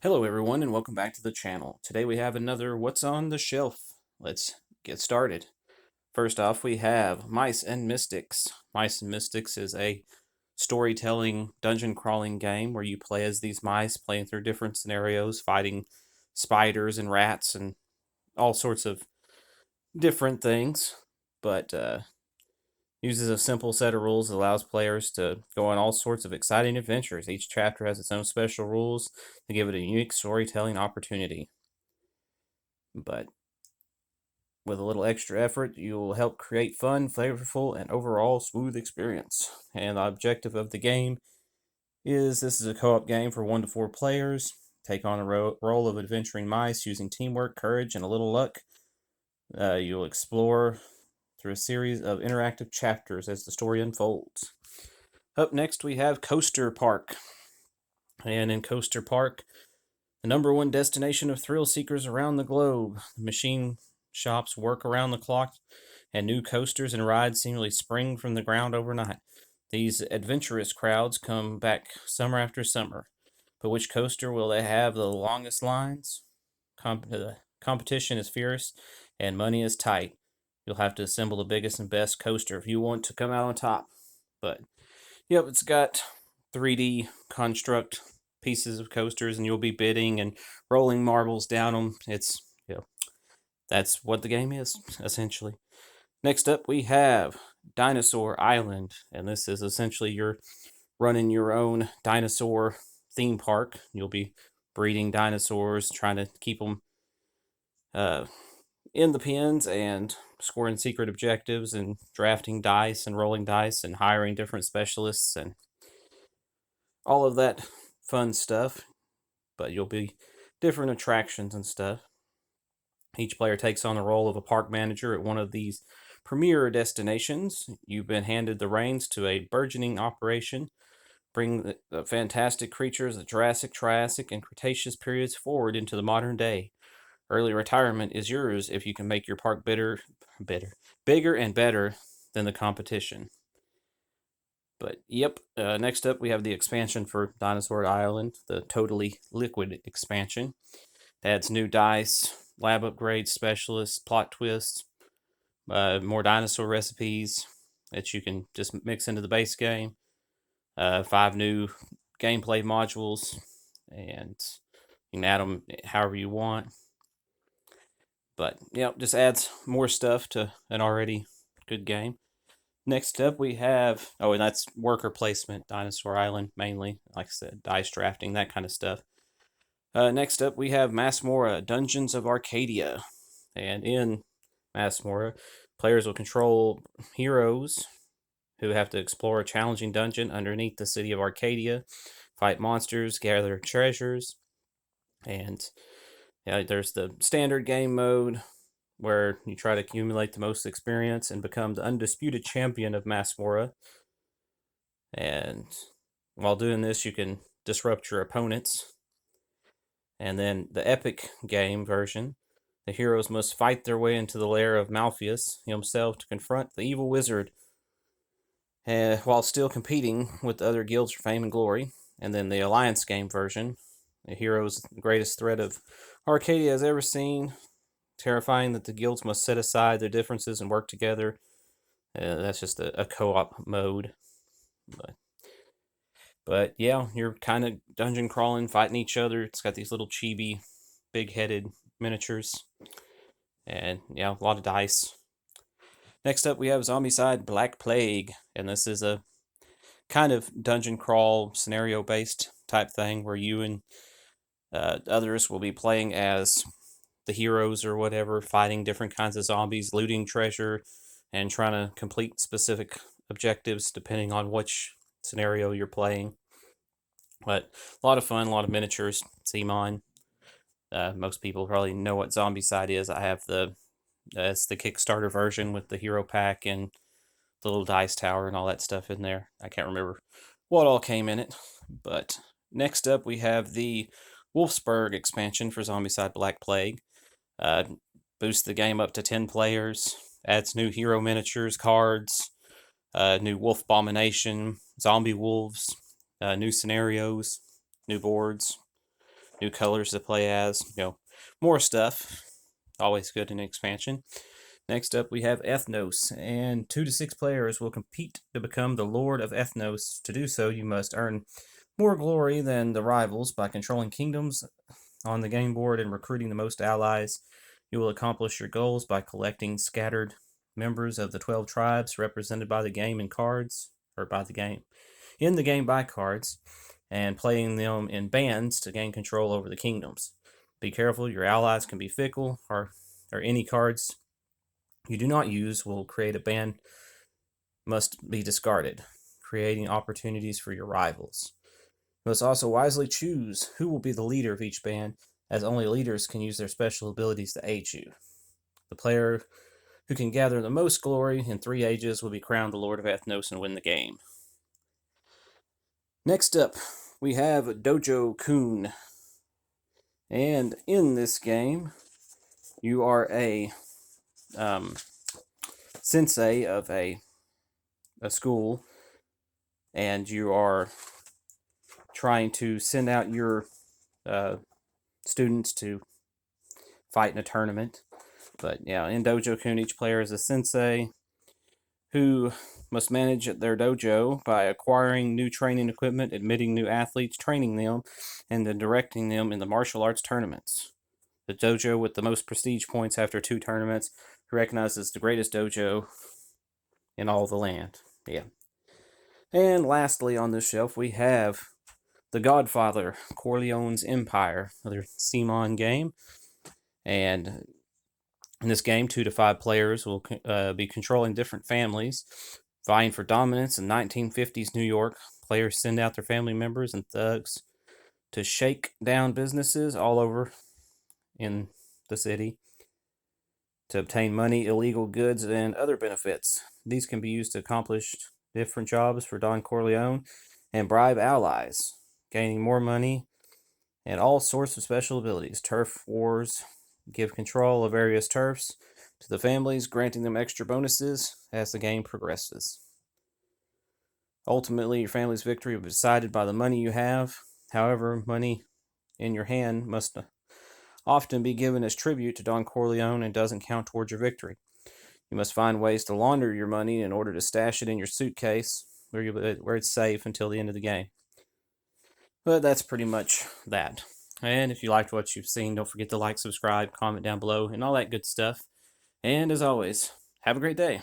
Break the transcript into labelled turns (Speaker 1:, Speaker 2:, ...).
Speaker 1: Hello everyone and welcome back to the channel. Today we have another What's on the Shelf. Let's get started. First off we have Mice and Mystics. Mice and Mystics is a storytelling dungeon crawling game where you play as these mice playing through different scenarios, fighting spiders and rats and all sorts of different things. But uses a simple set of rules that allows players to go on all sorts of exciting adventures. Each chapter has its own special rules to give it a unique storytelling opportunity. But with a little extra effort, you will help create fun, flavorful, and overall smooth experience. And the objective of the game is this is a co-op game for 1 to 4 players. Take on a role of adventuring mice using teamwork, courage, and a little luck. You'll explore through a series of interactive chapters as the story unfolds. Up next, we have Coaster Park. And in Coaster Park, the #1 destination of thrill seekers around the globe, the machine shops work around the clock, and new coasters and rides seemingly spring from the ground overnight. These adventurous crowds come back summer after summer. But which coaster will they have the longest lines? The competition is fierce, and money is tight. You'll have to assemble the biggest and best coaster if you want to come out on top. But yep, it's got 3D construct pieces of coasters, and you'll be bidding and rolling marbles down them. It's that's what the game is essentially. Next up, we have Dinosaur Island, and this is essentially you're running your own dinosaur theme park. You'll be breeding dinosaurs, trying to keep them uh, in the pens and scoring secret objectives and drafting dice and rolling dice and hiring different specialists and all of that fun stuff. But you'll be different attractions and stuff. Each player takes on the role of a park manager at one of these premier destinations. You've been handed the reins to a burgeoning operation. Bring the fantastic creatures of the Jurassic, Triassic, and Cretaceous periods forward into the modern day. Early retirement is yours if you can make your park bigger and better than the competition. But yep, next up we have the expansion for Dinosaur Island, the Totally Liquid expansion. It adds new dice, lab upgrades, specialists, plot twists, more dinosaur recipes that you can just mix into the base game. 5 new gameplay modules, and you can add them however you want. But yeah, just adds more stuff to an already good game. Next up, we have and that's worker placement, Dinosaur Island mainly. Like I said, dice drafting, that kind of stuff. Next up, we have Masmorra, Dungeons of Arcadia. And in Masmorra, players will control heroes who have to explore a challenging dungeon underneath the city of Arcadia, fight monsters, gather treasures, and there's the standard game mode where you try to accumulate the most experience and become the undisputed champion of Masmorra. And while doing this, you can disrupt your opponents. And then the epic game version, the heroes must fight their way into the lair of Malpheus himself to confront the evil wizard, while still competing with the other guilds for fame and glory. And then the Alliance game version, the heroes, the greatest threat of Arcadia has ever seen, terrifying that the guilds must set aside their differences and work together. That's just a co-op mode. But yeah, you're kind of dungeon crawling, fighting each other. It's got these little chibi, big-headed miniatures. And yeah, a lot of dice. Next up, we have Zombicide Black Plague. And this is a kind of dungeon crawl scenario-based type thing where you and others will be playing as the heroes or whatever, fighting different kinds of zombies, looting treasure, and trying to complete specific objectives depending on which scenario you're playing. But a lot of fun, a lot of miniatures. CMON. Most people probably know what Zombicide is. I have it's the Kickstarter version with the hero pack and the little dice tower and all that stuff in there. I can't remember what all came in it. But next up, we have the Wolfsburg expansion for Zombicide Black Plague. Boosts the game up to 10 players. Adds new hero miniatures, cards, new wolf abomination, zombie wolves, new scenarios, new boards. new colors to play as, more stuff. Always good in an expansion. Next up, we have Ethnos, and 2 to 6 players will compete to become the Lord of Ethnos. To do so, you must earn more glory than the rivals by controlling kingdoms on the game board and recruiting the most allies. You will accomplish your goals by collecting scattered members of the 12 tribes represented by the game in cards, or by the game in the game by cards, and playing them in bands to gain control over the kingdoms. Be careful, your allies can be fickle, or any cards you do not use will create a band must be discarded, creating opportunities for your rivals. You must also wisely choose who will be the leader of each band, as only leaders can use their special abilities to aid you. The player who can gather the most glory in 3 ages will be crowned the Lord of Ethnos and win the game. Next up, we have Dojo Kun. And in this game, you are a sensei of a school, and you are trying to send out your students to fight in a tournament. But yeah, in Dojo Kun, each player is a sensei who must manage their dojo by acquiring new training equipment, admitting new athletes, training them, and then directing them in the martial arts tournaments. The dojo with the most prestige points after 2 tournaments recognized as the greatest dojo in all the land. Yeah. And lastly on this shelf, we have The Godfather, Corleone's Empire, another CMON game. And in this game, 2 to 5 players will be controlling different families, vying for dominance in 1950s New York. Players send out their family members and thugs to shake down businesses all over in the city to obtain money, illegal goods, and other benefits. These can be used to accomplish different jobs for Don Corleone and bribe allies, gaining more money and all sorts of special abilities. Turf wars give control of various turfs to the families, granting them extra bonuses as the game progresses. Ultimately, your family's victory will be decided by the money you have. However, money in your hand must often be given as tribute to Don Corleone and doesn't count towards your victory. You must find ways to launder your money in order to stash it in your suitcase where it's safe until the end of the game. But that's pretty much that. And if you liked what you've seen, don't forget to like, subscribe, comment down below, and all that good stuff. And as always, have a great day.